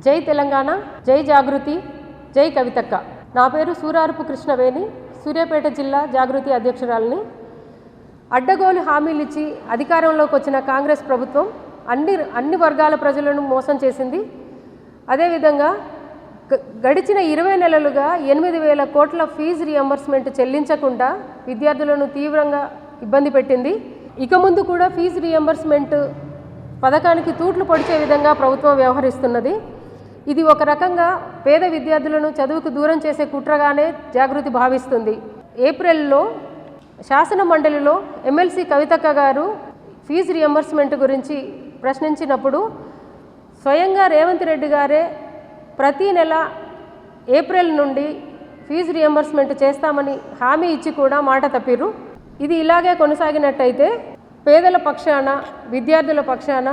జై తెలంగాణ, జై జాగృతి, జై కవితక్క. నా పేరు సూరారపు కృష్ణవేణి, సూర్యాపేట జిల్లా జాగృతి అధ్యక్షురాలిని. అడ్డగోలు హామీలు ఇచ్చి అధికారంలోకి వచ్చిన కాంగ్రెస్ ప్రభుత్వం అన్ని వర్గాల ప్రజలను మోసం చేసింది. అదేవిధంగా గడిచిన 20 నెలలుగా 8,000 కోట్ల ఫీజు రియంబర్స్మెంట్ చెల్లించకుండా విద్యార్థులను తీవ్రంగా ఇబ్బంది పెట్టింది. ఇక ముందు కూడా ఫీజు రియంబర్స్మెంట్ పథకానికి తూట్లు పొడిచే విధంగా ప్రభుత్వం వ్యవహరిస్తున్నది. ఇది ఒక రకంగా పేద విద్యార్థులను చదువుకు దూరం చేసే కుట్రగానే జాగృతి భావిస్తుంది. ఏప్రిల్లో శాసన మండలిలో ఎమ్మెల్సీ కవితక్క గారు ఫీజు రియంబర్స్మెంట్ గురించి ప్రశ్నించినప్పుడు స్వయంగా రేవంత్ రెడ్డి గారే ప్రతి నెల ఏప్రిల్ నుండి ఫీజు రియంబర్స్మెంట్ చేస్తామని హామీ ఇచ్చి కూడా మాట తప్పిర్రు. ఇది ఇలాగే కొనసాగినట్టయితే పేదల పక్షాన, విద్యార్థుల పక్షాన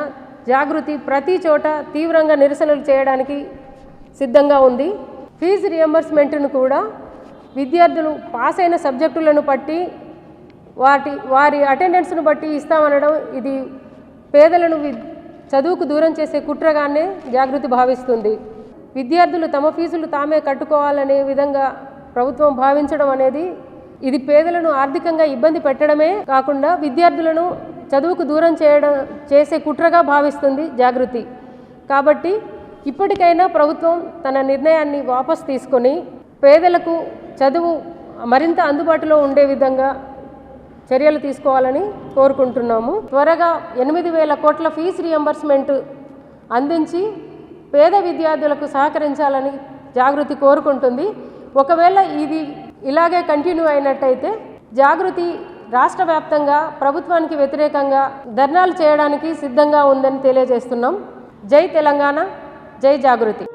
జాగృతి ప్రతి చోట తీవ్రంగా నిరసనలు చేయడానికి సిద్ధంగా ఉంది. ఫీజు రియంబర్స్మెంట్ను కూడా విద్యార్థులు పాస్ అయిన సబ్జెక్టులను బట్టి వారి అటెండెన్స్ను బట్టి ఇస్తామనడం ఇది పేదలను చదువుకు దూరం చేసే కుట్రగానే జాగృతి భావిస్తుంది. విద్యార్థులు తమ ఫీజులు తామే కట్టుకోవాలనే విధంగా ప్రభుత్వం భావించడం అనేది ఇది పేదలను ఆర్థికంగా ఇబ్బంది పెట్టడమే కాకుండా విద్యార్థులను చదువుకు దూరం చేసే కుట్రగా భావిస్తుంది జాగృతి. కాబట్టి ఇప్పటికైనా ప్రభుత్వం తన నిర్ణయాన్ని వాపస్ తీసుకొని పేదలకు చదువు మరింత అందుబాటులో ఉండే విధంగా చర్యలు తీసుకోవాలని కోరుకుంటున్నాము. త్వరగా 8,000 కోట్ల ఫీజు రియంబర్స్మెంట్ అందించి పేద విద్యార్థులకు సహకరించాలని జాగృతి కోరుకుంటుంది. ఒకవేళ ఇది ఇలాగే కంటిన్యూ అయినట్టయితే జాగృతి రాష్ట్ర వ్యాప్తంగా ప్రభుత్వానికి వ్యతిరేకంగా ధర్నాలు చేయడానికి సిద్ధంగా ఉందని తెలియజేస్తున్నాం. జై తెలంగాణ, జై జాగృతి.